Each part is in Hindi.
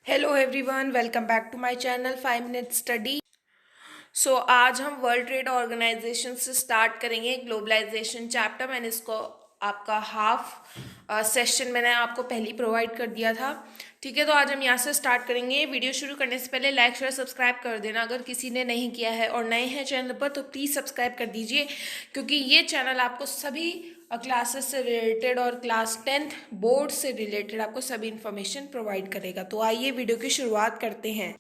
Hello everyone, welcome back to my channel 5 minute study. So आज हम वर्ल्ड ट्रेड ऑर्गेनाइजेशन से स्टार्ट करेंगे ग्लोबलाइजेशन चैप्टर। मैंने इसको आपका हाफ सेशन मैंने आपको पहले प्रोवाइड कर दिया था। ठीक है, तो आज हम यहाँ से स्टार्ट करेंगे। वीडियो शुरू करने से पहले लाइक शेयर सब्सक्राइब कर देना अगर किसी ने नहीं किया है, और नए हैं चैनल पर तो प्लीज़ सब्सक्राइब कर दीजिए, क्योंकि ये चैनल आपको सभी क्लासेस से रिलेटेड और क्लास 10th बोर्ड से रिलेटेड आपको सभी इंफॉर्मेशन प्रोवाइड करेगा। तो आइए वीडियो की शुरुआत करते हैं।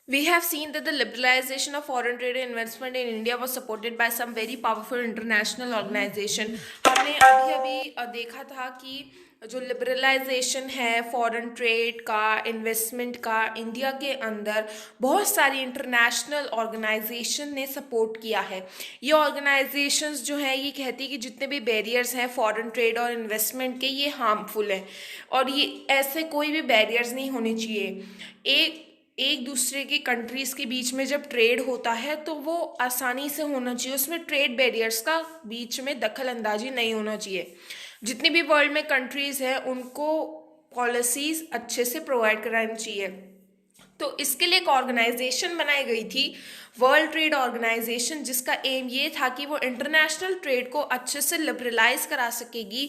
We have seen that the liberalization of foreign trade and investment in India was supported by some very powerful international organization। हमने अभी अभी देखा था कि जो लिबरलाइजेशन है फॉरेन ट्रेड का, इन्वेस्टमेंट का, इंडिया के अंदर बहुत सारी इंटरनेशनल ऑर्गेनाइजेशन ने सपोर्ट किया है। ये ऑर्गेनाइजेशंस जो हैं ये कहती है कि जितने भी बैरियर्स हैं फॉरेन ट्रेड और इन्वेस्टमेंट के, ये हार्मफुल हैं और ये ऐसे कोई भी बैरियर्स नहीं होने चाहिए। एक दूसरे के कंट्रीज़ के बीच में जब ट्रेड होता है तो वो आसानी से होना चाहिए, उसमें ट्रेड बैरियर्स का बीच में दखल अंदाजी नहीं होना चाहिए। जितनी भी वर्ल्ड में कंट्रीज़ हैं उनको पॉलिसीज़ अच्छे से प्रोवाइड करानी चाहिए। तो इसके लिए एक ऑर्गेनाइजेशन बनाई गई थी, वर्ल्ड ट्रेड ऑर्गेनाइजेशन, जिसका एम ये था कि वो इंटरनेशनल ट्रेड को अच्छे से लिबरलाइज करा सकेगी।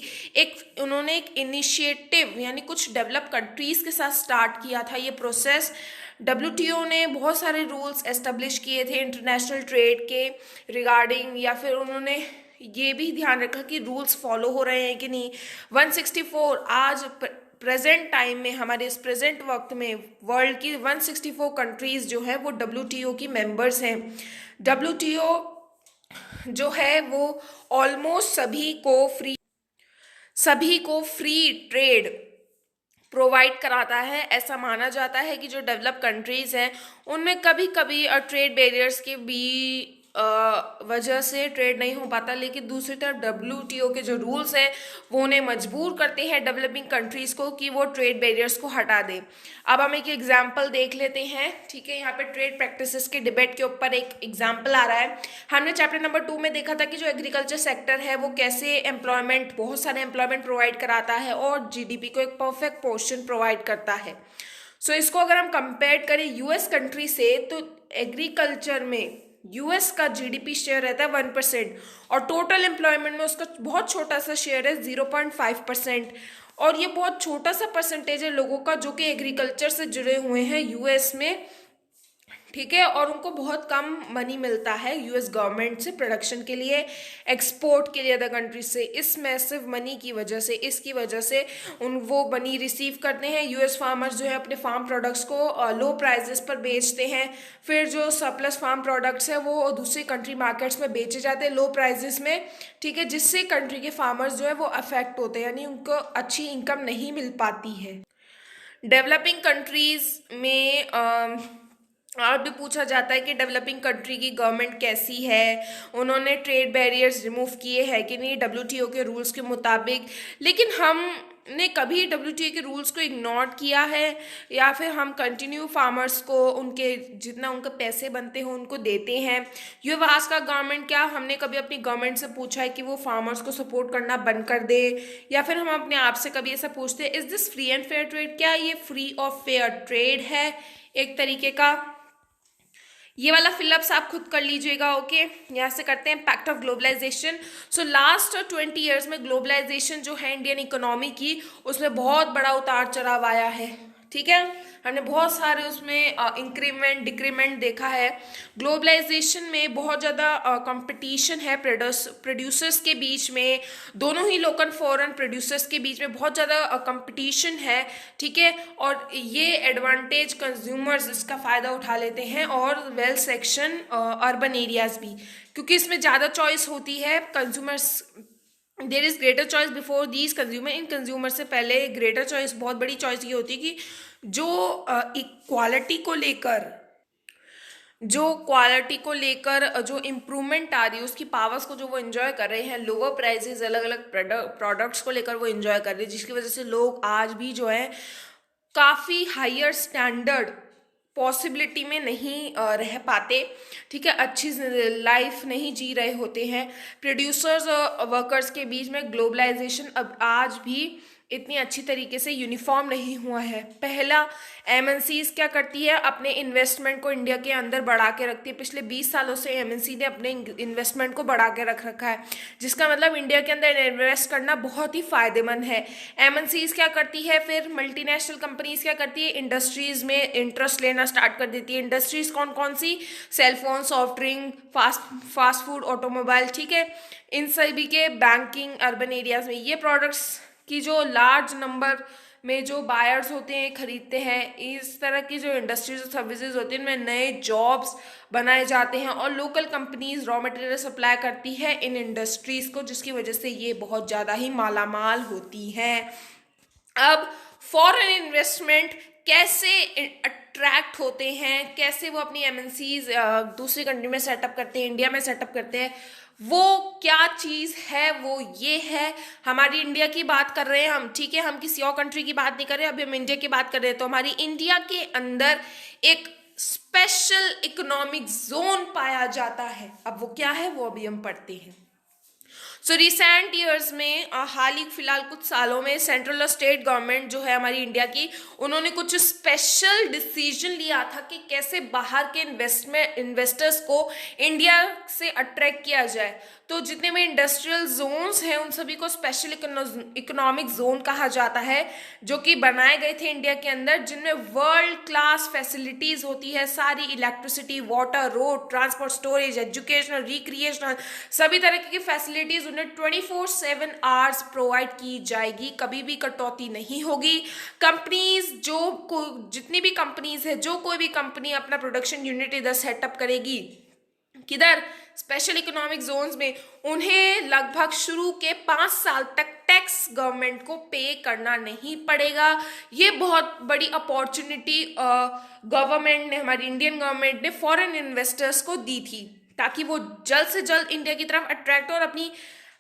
उन्होंने एक इनिशिएटिव यानी कुछ डेवलप कंट्रीज़ के साथ स्टार्ट किया था ये प्रोसेस। डब्ल्यूटीओ ने बहुत सारे रूल्स एस्टेब्लिश किए थे इंटरनेशनल ट्रेड के रिगार्डिंग, या फिर उन्होंने ये भी ध्यान रखा कि रूल्स फॉलो हो रहे हैं कि नहीं। 164 आज प्रेजेंट टाइम में, हमारे इस प्रेजेंट वक्त में वर्ल्ड की 164 कंट्रीज़ जो है वो डब्ल्यूटीओ की मेंबर्स हैं। डब्ल्यूटीओ जो है वो ऑलमोस्ट सभी को फ्री ट्रेड प्रोवाइड कराता है। ऐसा माना जाता है कि जो डेवलप कंट्रीज़ हैं उनमें कभी कभी ट्रेड बैरियर्स के भी वजह से ट्रेड नहीं हो पाता, लेकिन दूसरी तरफ डब्ल्यूटीओ के जो रूल्स हैं वो उन्हें मजबूर करते हैं डेवलपिंग कंट्रीज़ को कि वो ट्रेड बैरियर्स को हटा दें। अब हम एक एग्जांपल देख लेते हैं। ठीक है, यहाँ पे ट्रेड प्रैक्टिसेस के डिबेट के ऊपर एक एग्जांपल आ रहा है। हमने चैप्टर नंबर 2 में देखा था कि जो एग्रीकल्चर सेक्टर है वो कैसे बहुत सारे एम्प्लॉयमेंट प्रोवाइड कराता है और जीडीपी को एक परफेक्ट पोर्शन प्रोवाइड करता है। सो इसको अगर हम कंपेयर करें यूएस कंट्री से, तो एग्रीकल्चर में यूएस का जीडीपी शेयर रहता है 1% और टोटल एम्प्लॉयमेंट में उसका बहुत छोटा सा शेयर है 0.5%। और ये बहुत छोटा सा परसेंटेज है लोगों का जो कि एग्रीकल्चर से जुड़े हुए हैं यूएस में। ठीक है, और उनको बहुत कम मनी मिलता है यूएस गवर्नमेंट से प्रोडक्शन के लिए, एक्सपोर्ट के लिए अदर कंट्री से। इस मैसिव मनी की वजह से, इसकी वजह से वो मनी रिसीव करते हैं। यूएस फार्मर्स जो है अपने फार्म प्रोडक्ट्स को लो प्राइजेस पर बेचते हैं, फिर जो सरप्लस फार्म प्रोडक्ट्स है वो दूसरी कंट्री मार्केट्स में बेचे जाते हैं लो प्राइजेस में। ठीक है, जिससे कंट्री के फार्मर्स जो है वो अफेक्ट होते हैं, यानी उनको अच्छी इनकम नहीं मिल पाती है। डेवलपिंग कंट्रीज में और भी पूछा जाता है कि डेवलपिंग कंट्री की गवर्नमेंट कैसी है, उन्होंने ट्रेड बैरियर्स रिमूव किए हैं कि नहीं डब्ल्यूटीओ के रूल्स के मुताबिक। लेकिन हमने कभी डब्ल्यूटीओ के रूल्स को इग्नोर किया है या फिर हम कंटिन्यू फार्मर्स को उनके जितना उनके पैसे बनते हैं उनको देते हैं। यूएस का गवर्नमेंट, क्या हमने कभी अपनी गवर्नमेंट से पूछा है कि वो फार्मर्स को सपोर्ट करना बंद कर दे, या फिर हम अपने आप से कभी ऐसा पूछते हैं is this free and fair trade, क्या ये फ्री और फेयर ट्रेड है एक तरीके का। ये वाला फिलअप्स आप खुद कर लीजिएगा। ओके, यहाँ से करते हैं impact of globalisation. So last 20 years में ग्लोबलाइजेशन जो है इंडियन इकोनॉमी की, उसमें बहुत बड़ा उतार चढ़ाव आया है। ठीक है, हमने बहुत सारे उसमें इंक्रीमेंट डिक्रीमेंट देखा है। ग्लोबलाइजेशन में बहुत ज़्यादा कंपटीशन है प्रोड्यूसर्स के बीच में, दोनों ही लोकल फॉरेन प्रोड्यूसर्स के बीच में बहुत ज़्यादा कंपटीशन है। ठीक है, और ये एडवांटेज कंज्यूमर्स इसका फ़ायदा उठा लेते हैं, और वेल सेक्शन अर्बन एरियाज़ भी, क्योंकि इसमें ज़्यादा चॉइस होती है। Consumers, there is greater choice before these consumer. In consumer से पहले ग्रेटर चॉइस, बहुत बड़ी चॉइस ये होती है कि जो इक्वालिटी को लेकर जो इम्प्रूवमेंट आ रही है, उसकी पावर्स को जो वो इन्जॉय कर रहे हैं, लोअर प्राइसेस अलग अलग प्रोडक्ट्स को लेकर वो इन्जॉय कर रहे हैं, जिसकी वजह से लोग आज भी जो है काफ़ी हायर स्टैंडर्ड पॉसिबिलिटी में नहीं रह पाते। ठीक है, अच्छी लाइफ नहीं जी रहे होते हैं। प्रोड्यूसर्स और वर्कर्स के बीच में ग्लोबलाइजेशन अब आज भी इतनी अच्छी तरीके से यूनिफॉर्म नहीं हुआ है। पहला, एमएनसीज क्या करती है, अपने इन्वेस्टमेंट को इंडिया के अंदर बढ़ा के रखती है। पिछले 20 सालों से एमएनसी ने अपने इन्वेस्टमेंट को बढ़ा के रख रखा है, जिसका मतलब इंडिया के अंदर इन्वेस्ट करना बहुत ही फायदेमंद है। एमएनसीज क्या करती है, फिर मल्टीनेशनल कंपनीज क्या करती है, इंडस्ट्रीज में इंटरेस्ट लेना स्टार्ट कर देती है। इंडस्ट्रीज कौन कौन सी, cellphone, soft drink, fast food, automobile, ठीक है, इन सभी के बैंकिंग, अर्बन एरियाज में ये प्रोडक्ट्स की जो लार्ज नंबर में जो बायर्स होते हैं, खरीदते हैं। इस तरह की जो इंडस्ट्रीज और सर्विसेज होती हैं, इनमें नए जॉब्स बनाए जाते हैं और local companies raw material supply करती है इन इंडस्ट्रीज को, जिसकी वजह से ये बहुत ज़्यादा ही मालामाल होती हैं। अब फॉरेन इन्वेस्टमेंट कैसे अट्रैक्ट होते हैं, कैसे वो अपनी एमएनसीज दूसरी कंट्री में सेटअप करते हैं, इंडिया में सेटअप करते हैं, वो क्या चीज़ है, वो ये है। हमारी इंडिया की बात कर रहे हैं हम, ठीक है, हम किसी और कंट्री की बात नहीं कर रहे, अभी हम इंडिया की बात कर रहे हैं। तो हमारी इंडिया के अंदर एक स्पेशल इकोनॉमिक जोन पाया जाता है। अब वो क्या है, वो अभी हम पढ़ते हैं। सो रिसेंट ईयर्स में, हाल ही फिलहाल कुछ सालों में, सेंट्रल और स्टेट गवर्नमेंट जो है हमारी इंडिया की, उन्होंने कुछ स्पेशल डिसीजन लिया था कि कैसे बाहर के इन्वेस्टर्स को इंडिया से अट्रैक्ट किया जाए। तो जितने भी इंडस्ट्रियल जोन्स हैं उन सभी को स्पेशल इकोनॉमिक जोन कहा जाता है, जो कि बनाए गए थे इंडिया के अंदर, जिनमें वर्ल्ड क्लास फैसिलिटीज होती है, सारी electricity, water, road, transport, storage, educational, recreational, सभी तरह की फैसिलिटीज उन्हें 24/7 आवर्स प्रोवाइड की जाएगी, कभी भी कटौती नहीं होगी। कंपनीज जितनी भी कंपनीज है, जो कोई भी कंपनी अपना प्रोडक्शन यूनिट इधर सेटअप करेगी, किधर, स्पेशल इकोनॉमिक जोन्स में, उन्हें लगभग शुरू के 5 साल तक टैक्स गवर्नमेंट को पे करना नहीं पड़ेगा। ये बहुत बड़ी अपॉर्चुनिटी गवर्नमेंट ने, हमारी इंडियन गवर्नमेंट ने फॉरेन इन्वेस्टर्स को दी थी, ताकि वो जल्द से जल्द इंडिया की तरफ अट्रैक्ट और अपनी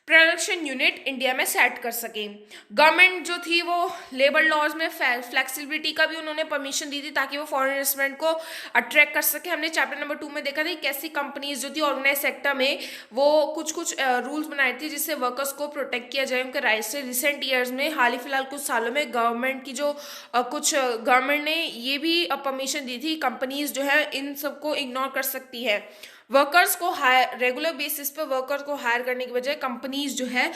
प्रोडक्शन यूनिट इंडिया में सेट कर सकें। गवर्नमेंट जो थी वो लेबर लॉज में फ्लेक्सिबिलिटी का भी उन्होंने परमिशन दी थी, ताकि वो फॉरेन इन्वेस्टमेंट को अट्रैक्ट कर सके। हमने चैप्टर नंबर 2 में देखा था कि कैसी कंपनीज जो थी ऑर्गेनाइज सेक्टर में, वो कुछ रूल्स बनाए थे जिससे वर्कर्स को प्रोटेक्ट किया जाए उनके राइट से। रिसेंट ईयर्स में, हाल ही फिलहाल कुछ सालों में, गवर्नमेंट की जो गवर्नमेंट ने ये भी परमिशन दी थी, कंपनीज जो है इन सबको इग्नोर कर सकती है। वर्कर्स को हायर, रेगुलर बेसिस पे वर्कर्स को हायर करने की बजाय कंपनीज जो है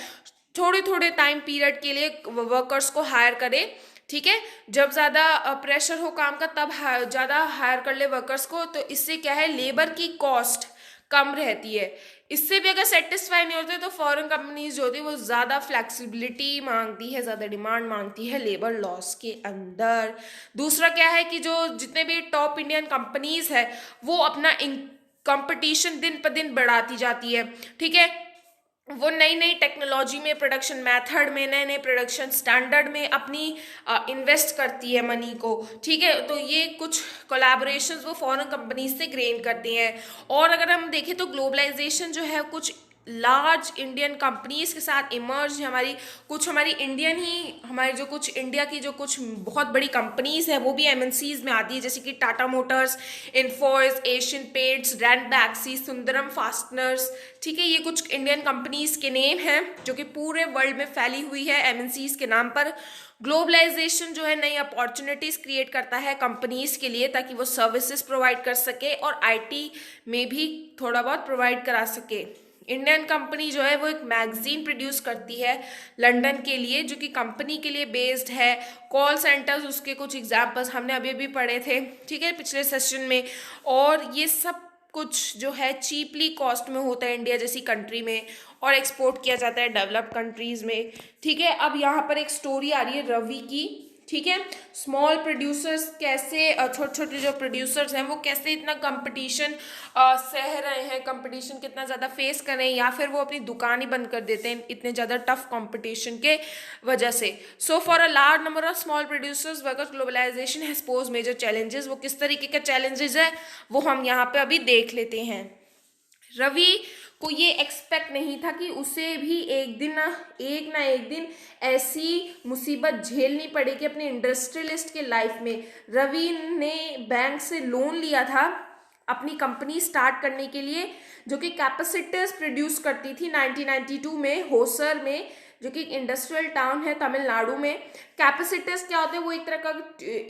थोड़े थोड़े टाइम पीरियड के लिए वर्कर्स को हायर करे, ठीक है, जब ज़्यादा प्रेशर हो काम का तब ज़्यादा हायर कर ले वर्कर्स को। तो इससे क्या है, लेबर की कॉस्ट कम रहती है। इससे भी अगर सेटिस्फाई नहीं होते तो फॉरेन कंपनीज जो होती है वो ज़्यादा फ्लेक्सिबिलिटी मांगती है, ज़्यादा डिमांड मांगती है लेबर लॉस के अंदर। दूसरा क्या है कि जो जितने भी टॉप इंडियन कंपनीज है वो अपना कंपटीशन दिन पर दिन बढ़ाती जाती है, ठीक है, वो नई नई टेक्नोलॉजी में, प्रोडक्शन मेथड में, नए नए प्रोडक्शन स्टैंडर्ड में अपनी इन्वेस्ट करती है मनी को, ठीक है। तो ये कुछ कोलैबोरेशंस वो फॉरेन कंपनीज से गेन करती हैं। और अगर हम देखें तो ग्लोबलाइजेशन जो है कुछ लार्ज इंडियन कंपनीज के साथ इमर्ज है। हमारी इंडियन ही, हमारी जो कुछ इंडिया की जो कुछ बहुत बड़ी कंपनीज है वो भी एमएनसीज में आती है, जैसे कि Tata Motors, Infosys, Asian paints, Ranbaxy, Sundaram fasteners, ठीक है। ये कुछ इंडियन कंपनीज के नेम हैं जो कि पूरे वर्ल्ड में फैली हुई है एमएनसीज के नाम पर। ग्लोबलाइजेशन जो है नई अपॉर्चुनिटीज क्रिएट करता है कंपनीज के लिए, ताकि वो सर्विसेज प्रोवाइड कर सके और आईटी में भी थोड़ा बहुत प्रोवाइड करा सके। इंडियन कंपनी जो है वो एक मैगजीन प्रोड्यूस करती है लंदन के लिए, जो कि कंपनी के लिए बेस्ड है। कॉल सेंटर्स, उसके कुछ एग्जांपल्स हमने अभी भी पढ़े थे, ठीक है, पिछले सेशन में। और ये सब कुछ जो है चीपली कॉस्ट में होता है इंडिया जैसी कंट्री में, और एक्सपोर्ट किया जाता है डेवलप्ड कंट्रीज में, ठीक है। अब यहाँ पर एक स्टोरी आ रही है रवि की, ठीक है। स्मॉल प्रोड्यूसर्स कैसे, छोटे छोटे जो प्रोड्यूसर्स हैं वो कैसे इतना कंपटीशन सह रहे हैं, कंपटीशन कितना ज़्यादा फेस कर रहे हैं, या फिर वो अपनी दुकान ही बंद कर देते हैं इतने ज़्यादा टफ कंपटीशन के वजह से। So for a large number of small producers workers globalisation has pose major challenges. वो किस तरीके के चैलेंजेस है वो हम यहाँ पे अभी देख लेते हैं। रवि को ये एक्सपेक्ट नहीं था कि उसे भी एक ना एक दिन ऐसी मुसीबत झेलनी पड़ेगी अपने इंडस्ट्रियलिस्ट के लाइफ में। रवि ने बैंक से लोन लिया था अपनी कंपनी स्टार्ट करने के लिए, जो कि कैपेसिटर्स प्रोड्यूस करती थी 1992 में होसर में, जो कि एक इंडस्ट्रियल टाउन है तमिलनाडु में। कैपेसिटर्स क्या होते हैं, वो एक तरह का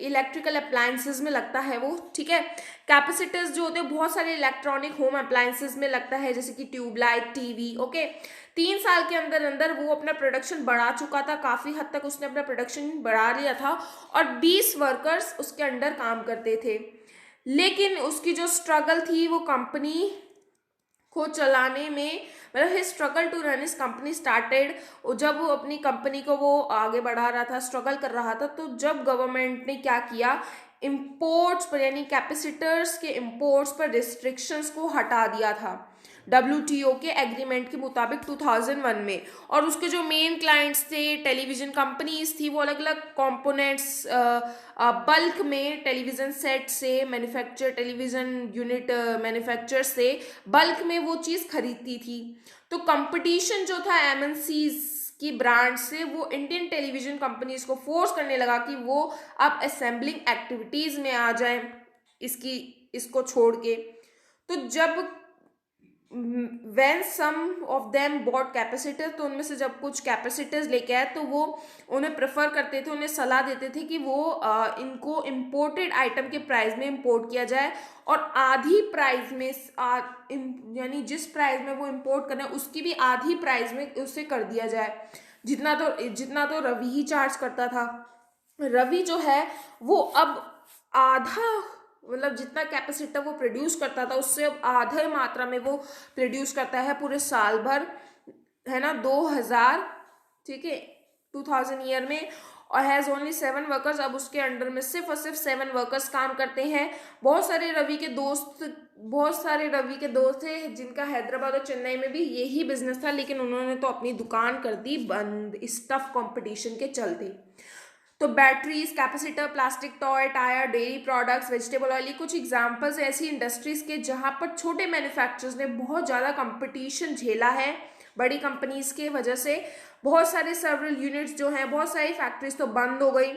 इलेक्ट्रिकल अप्लायंसेस में लगता है वो, ठीक है। कैपेसिटर्स जो होते हैं बहुत सारे इलेक्ट्रॉनिक होम अप्लायंसेस में लगता है, जैसे कि ट्यूबलाइट, टीवी, ओके। 3 साल के अंदर अंदर वो अपना प्रोडक्शन बढ़ा चुका था, काफ़ी हद तक उसने अपना प्रोडक्शन बढ़ा लिया था, और 20 वर्कर्स उसके अंडर काम करते थे। लेकिन उसकी जो स्ट्रगल थी वो कंपनी को चलाने में, मतलब his struggle to run his company started, जब वो अपनी कंपनी को वो आगे बढ़ा रहा था, स्ट्रगल कर रहा था, तो जब गवर्नमेंट ने क्या किया, इंपोर्ट्स पर यानी कैपेसिटर्स के इंपोर्ट्स पर रिस्ट्रिक्शंस को हटा दिया था WTO के एग्रीमेंट के मुताबिक 2001 में। और उसके जो मेन क्लाइंट्स थे, टेलीविज़न कंपनीज थी, वो अलग अलग कंपोनेंट्स बल्क में टेलीविज़न सेट से मैन्युफैक्चर, टेलीविज़न यूनिट मैन्युफैक्चर से बल्क में वो चीज़ खरीदती थी। तो कंपटीशन जो था MNCs की ब्रांड से, वो इंडियन टेलीविज़न कंपनीज को फोर्स करने लगा कि वो अब असेंबलिंग एक्टिविटीज़ में आ जाएं इसको छोड़ के। तो जब when some of them bought capacitor, तो उनमें से जब कुछ कैपेसिटर्स लेके आए तो वो उन्हें प्रेफर करते थे, उन्हें सलाह देते थे कि वो इनको इम्पोर्टेड आइटम के प्राइस में इम्पोर्ट किया जाए, और आधी प्राइस में यानी जिस प्राइस में वो इम्पोर्ट कर रहे हैं उसकी भी आधी प्राइस में उसे कर दिया जाए। जितना तो रवि ही चार्ज करता था। रवि जो है वो अब आधा, मतलब जितना कैपेसिटर वो प्रोड्यूस करता था उससे अब आधे मात्रा में वो प्रोड्यूस करता है पूरे साल भर, है ना, 2000, ठीक है, 2000 ईयर में। और हैज़ ओनली 7 वर्कर्स, अब उसके अंडर में सिर्फ और सिर्फ 7 वर्कर्स काम करते हैं। बहुत सारे रवि के दोस्त थे जिनका हैदराबाद और चेन्नई में भी यही बिजनेस था, लेकिन उन्होंने तो अपनी दुकान कर दी बंद इस टफ कंपटीशन के चलते। तो batteries, capacitor, plastic toy, tyre, dairy products, vegetable oil, कुछ एग्जांपल्स ऐसी इंडस्ट्रीज के जहां पर छोटे मैन्युफैक्चरर्स ने बहुत ज़्यादा कंपटीशन झेला है बड़ी कंपनीज के वजह से। बहुत सारे सर्वरल यूनिट्स जो हैं, बहुत सारी फैक्ट्रीज तो बंद हो गई,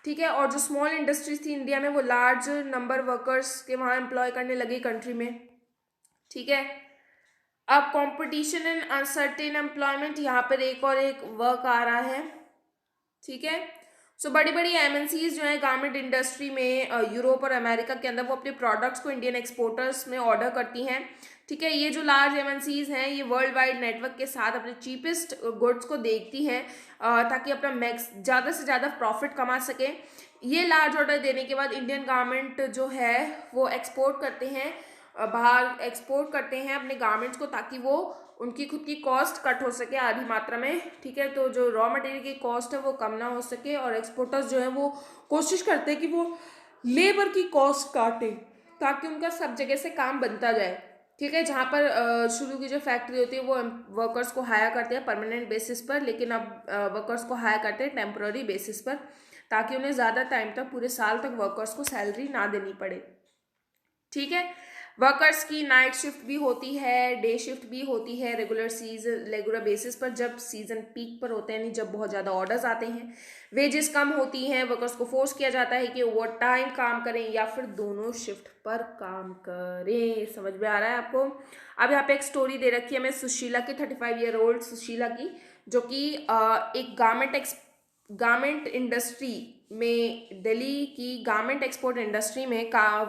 ठीक है। और जो स्मॉल इंडस्ट्रीज थी इंडिया में, वो लार्ज नंबर वर्कर्स के वहाँ एम्प्लॉय करने लगी कंट्री में, ठीक है। अब कॉम्पिटिशन एंड अनसर्टेन एम्प्लॉयमेंट, यहाँ पर एक वर्क आ रहा है, ठीक है। सो बड़ी बड़ी MNCs जो है गारमेंट इंडस्ट्री में यूरोप और अमेरिका के अंदर, वो अपने प्रोडक्ट्स को इंडियन एक्सपोर्टर्स में ऑर्डर करती हैं, ठीक है। ये जो लार्ज MNCs हैं ये वर्ल्ड वाइड नेटवर्क के साथ अपने चीपेस्ट गुड्स को देखती हैं ताकि अपना ज़्यादा से ज़्यादा प्रॉफिट कमा सकें। ये लार्ज ऑर्डर देने के बाद इंडियन गारमेंट जो है वो एक्सपोर्ट करते हैं, बाहर एक्सपोर्ट करते हैं अपने गारमेंट्स को, ताकि वो उनकी खुद की कॉस्ट कट हो सके आधी मात्रा में, ठीक है। तो जो रॉ मटेरियल की कॉस्ट है वो कम ना हो सके, और एक्सपोर्टर्स जो है वो कोशिश करते हैं कि वो लेबर की कॉस्ट काटें ताकि उनका सब जगह से काम बनता जाए, ठीक है। जहाँ पर शुरू की जो फैक्ट्री होती है वो वर्कर्स को हायर करते हैं परमानेंट बेसिस पर, लेकिन अब वर्कर्स को हायर करते हैं टेम्पररी बेसिस पर, ताकि उन्हें ज़्यादा टाइम तक, पूरे साल तक वर्कर्स को सैलरी ना देनी पड़े, ठीक है। वर्कर्स की नाइट शिफ्ट भी होती है, डे शिफ्ट भी होती है, रेगुलर बेसिस पर, जब सीजन पीक पर होते हैं, यानी जब बहुत ज़्यादा ऑर्डर्स आते हैं। वेजेस कम होती हैं, वर्कर्स को फोर्स किया जाता है कि ओवर टाइम काम करें या फिर दोनों शिफ्ट पर काम करें। समझ में आ रहा है आपको? अब यहाँ पे एक स्टोरी दे रखी है मैं सुशीला की, 35 ईयर ओल्ड सुशीला की, जो कि एक गारमेंट इंडस्ट्री में, दिल्ली की गारमेंट एक्सपोर्ट इंडस्ट्री में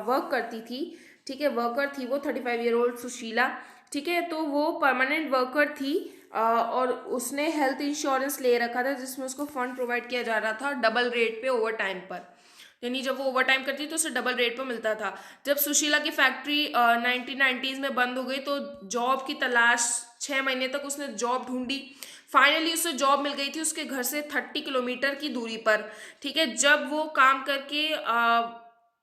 वर्क करती थी, ठीक है। वर्कर थी वो 35 ईयर ओल्ड सुशीला, ठीक है। तो वो परमानेंट वर्कर थी और उसने हेल्थ इंश्योरेंस ले रखा था जिसमें उसको फंड प्रोवाइड किया जा रहा था डबल रेट पे ओवर टाइम पर, यानी जब वो ओवर टाइम करती तो उसे डबल रेट पर मिलता था। जब सुशीला की फैक्ट्री 1990s में बंद हो गई तो जॉब की तलाश, 6 महीने तक उसने जॉब ढूंढी, फाइनली उसे जॉब मिल गई थी उसके घर से 30 किलोमीटर की दूरी पर, ठीक है। जब वो काम करके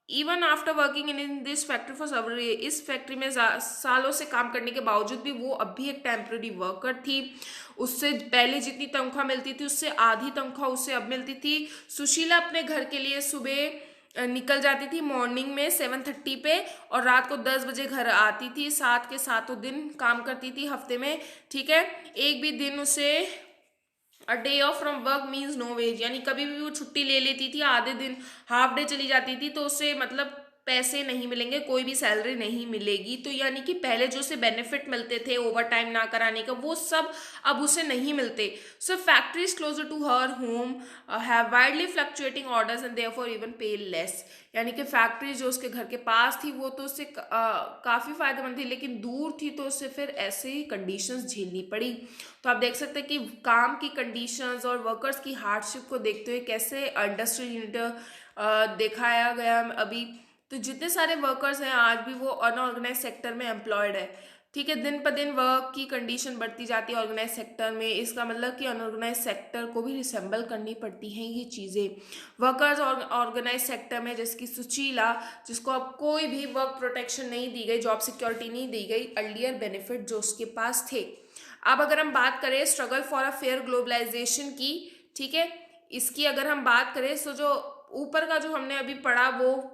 even after working in this factory for several year, इस फैक्ट्री में सालों से काम करने के बावजूद भी वो अब भी एक टेम्पररी वर्कर थी। उससे पहले जितनी तनख्वाह मिलती थी उससे आधी तनख्वाह उससे अब मिलती थी। सुशीला अपने घर के लिए सुबह निकल जाती थी मॉर्निंग में 7:30 पे, और रात को 10 बजे घर आती थी। 7 के 7 दिन काम करती थी हफ्ते में, ठीक है। एक भी दिन उसे a day off from work means no wage, यानी कभी भी वो छुट्टी ले लेती थी, आधे दिन हाफ डे चली जाती थी तो उससे मतलब पैसे नहीं मिलेंगे, कोई भी सैलरी नहीं मिलेगी। तो यानी कि पहले जो उसे बेनिफिट मिलते थे ओवर टाइम ना कराने का, वो सब अब उसे नहीं मिलते। So factories closer to her home have widely fluctuating orders and therefore even pay less. यानी कि फैक्ट्री जो उसके घर के पास थी वो तो उससे काफ़ी फायदेमंद थी, लेकिन दूर थी तो उससे फिर ऐसे ही कंडीशंस झेलनी पड़ी। तो आप देख सकते हैं कि काम की कंडीशंस और वर्कर्स की हार्डशिप को देखते हुए कैसे इंडस्ट्रियल यूनिट दिखाया गया अभी। तो जितने सारे वर्कर्स हैं आज भी वो अनऑर्गेनाइज सेक्टर में एम्प्लॉयड है, ठीक है। दिन पर दिन वर्क की कंडीशन बढ़ती जाती है ऑर्गेनाइज सेक्टर में। इसका मतलब कि अनऑर्गेनाइज सेक्टर को भी रिसेंबल करनी पड़ती हैं ये चीज़ें। वर्कर्स और ऑर्गेनाइज सेक्टर में, जिसकी सुशीला, जिसको अब कोई भी वर्क प्रोटेक्शन नहीं दी गई, जॉब सिक्योरिटी नहीं दी गई, अर्लियर बेनिफिट जो उसके पास थे। अब अगर हम बात करें struggle for a fair globalisation की, ठीक है, इसकी अगर हम बात करें तो जो ऊपर का जो हमने अभी पढ़ा वो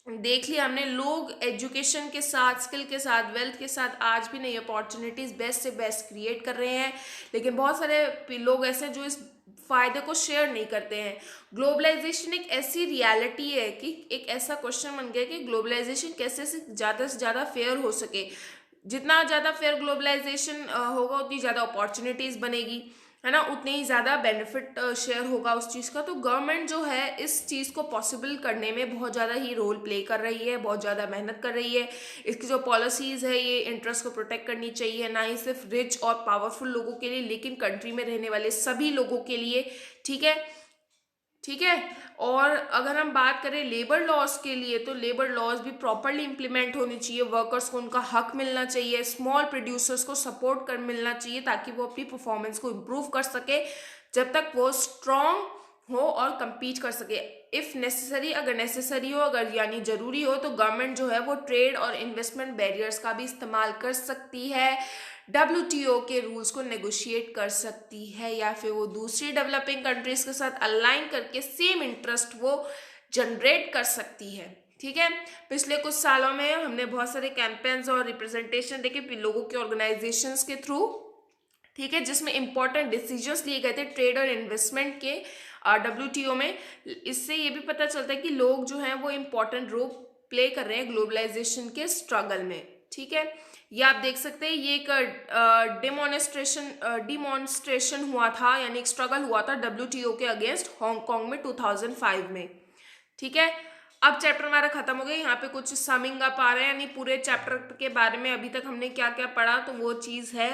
देख लिया हमने। लोग एजुकेशन के साथ, स्किल के साथ, वेल्थ के साथ आज भी नई अपॉर्चुनिटीज बेस्ट से बेस्ट क्रिएट कर रहे हैं, लेकिन बहुत सारे लोग ऐसे हैं जो इस फायदे को शेयर नहीं करते हैं। ग्लोबलाइजेशन एक ऐसी रियलिटी है कि एक ऐसा क्वेश्चन बन गया कि ग्लोबलाइजेशन कैसे से ज़्यादा फेयर हो सके। जितना ज़्यादा फेयर ग्लोबलाइजेशन होगा उतनी ज़्यादा अपॉर्चुनिटीज़ बनेगी, है ना, उतने ही ज़्यादा बेनिफिट शेयर होगा उस चीज़ का। तो गवर्नमेंट जो है इस चीज़ को पॉसिबल करने में बहुत ज़्यादा ही रोल प्ले कर रही है, बहुत ज़्यादा मेहनत कर रही है। इसकी जो पॉलिसीज़ है ये इंटरेस्ट को प्रोटेक्ट करनी चाहिए, ना ही सिर्फ रिच और पावरफुल लोगों के लिए, लेकिन कंट्री में रहने वाले सभी लोगों के लिए, ठीक है, ठीक है। और अगर हम बात करें लेबर लॉज के लिए, तो लेबर लॉज भी प्रॉपरली इंप्लीमेंट होनी चाहिए, वर्कर्स को उनका हक मिलना चाहिए, स्मॉल प्रोड्यूसर्स को सपोर्ट कर मिलना चाहिए ताकि वो अपनी परफॉर्मेंस को इम्प्रूव कर सके जब तक वो स्ट्रॉन्ग हो और compete कर सके। इफ़ नेसेसरी, अगर नेसेसरी हो, अगर यानी ज़रूरी हो, तो गवर्नमेंट जो है वो ट्रेड और इन्वेस्टमेंट बैरियर्स का भी इस्तेमाल कर सकती है, WTO के रूल्स को नेगोशिएट कर सकती है, या फिर वो दूसरी डेवलपिंग कंट्रीज के साथ अलाइन करके सेम इंटरेस्ट वो जनरेट कर सकती है, ठीक है। पिछले कुछ सालों में हमने बहुत सारे कैंपेन्स और रिप्रेजेंटेशन देखे लोगों के ऑर्गेनाइजेशंस के थ्रू, ठीक है, जिसमें इंपॉर्टेंट डिसीजंस लिए गए थे ट्रेड और इन्वेस्टमेंट के WTO में। इससे ये भी पता चलता है कि लोग जो हैं वो इम्पॉर्टेंट रोल प्ले कर रहे हैं ग्लोबलाइजेशन के स्ट्रगल में, ठीक है। ये आप देख सकते हैं, ये एक डिमॉन्स्ट्रेशन हुआ था, यानी एक स्ट्रगल हुआ था WTO के अगेंस्ट हांगकांग में 2005 में, ठीक है। अब चैप्टर हमारा खत्म हो गया, यहाँ पे कुछ समिंग अप आ रहा है, यानी पूरे चैप्टर के बारे में अभी तक हमने क्या क्या पढ़ा, तो वो चीज़ है।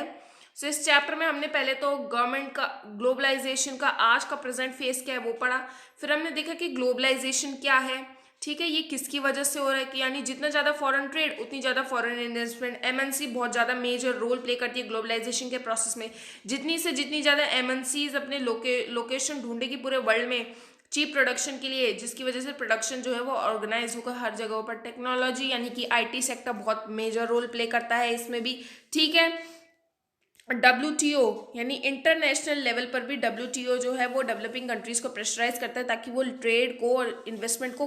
सो इस चैप्टर में हमने पहले तो गवर्नमेंट का ग्लोबलाइजेशन का आज का प्रेजेंट फेस क्या है वो पढ़ा, फिर हमने देखा कि ग्लोबलाइजेशन क्या है, ठीक है, ये किसकी वजह से हो रहा है, कि यानी जितना ज़्यादा फॉरेन ट्रेड उतनी ज़्यादा फॉरेन इन्वेस्टमेंट। MNC बहुत ज़्यादा मेजर रोल प्ले करती है ग्लोबलाइजेशन के प्रोसेस में। जितनी से जितनी ज़्यादा MNCs अपने लोकेशन ढूंढेगी पूरे वर्ल्ड में चीप प्रोडक्शन के लिए, जिसकी वजह से प्रोडक्शन जो है वो ऑर्गेनाइज होगा हर जगह पर। टेक्नोलॉजी यानी कि IT सेक्टर बहुत मेजर रोल प्ले करता है इसमें भी, ठीक है। WTO यानी इंटरनेशनल लेवल पर भी WTO जो है वो डेवलपिंग कंट्रीज को प्रेशराइज करता है ताकि वो ट्रेड को और इन्वेस्टमेंट को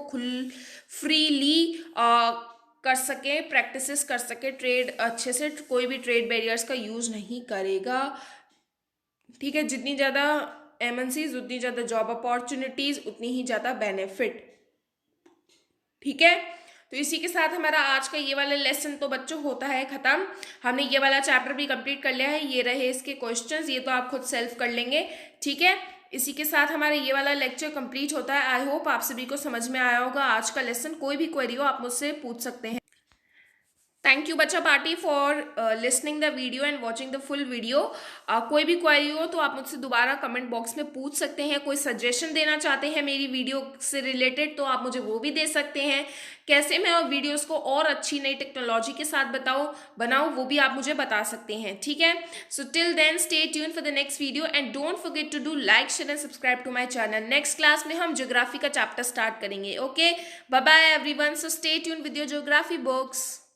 फ्रीली कर सके, प्रैक्टिसेस कर सके, ट्रेड अच्छे से, कोई भी ट्रेड बैरियर्स का यूज़ नहीं करेगा, ठीक है। जितनी ज़्यादा MNCs उतनी ज़्यादा जॉब अपॉर्चुनिटीज़, उतनी ही ज़्यादा बेनिफिट, ठीक है। तो इसी के साथ हमारा आज का ये वाला लेसन तो बच्चों होता है ख़त्म। हमने ये वाला चैप्टर भी कंप्लीट कर लिया है, ये रहे इसके क्वेश्चंस, ये तो आप खुद सेल्फ कर लेंगे, ठीक है। इसी के साथ हमारा ये वाला लेक्चर कंप्लीट होता है। आई होप आप सभी को समझ में आया होगा आज का लेसन। कोई भी क्वेरी हो आप मुझसे पूछ सकते हैं। थैंक यू बच्चा party for listening the video and watching the full video. कोई भी क्वेरी हो तो आप मुझसे दोबारा कमेंट बॉक्स में पूछ सकते हैं। कोई सजेशन देना चाहते हैं मेरी वीडियो से रिलेटेड तो आप मुझे वो भी दे सकते हैं। कैसे मैं और वीडियोस को और अच्छी नई टेक्नोलॉजी के साथ बनाऊं वो भी आप मुझे बता सकते हैं, ठीक है। So till then stay tune for the next video and don't forget to do like, share and subscribe to my channel. Next class में हम ज्योग्राफी का चैप्टर स्टार्ट करेंगे। Okay, bye bye everyone. So stay tune with your geography books.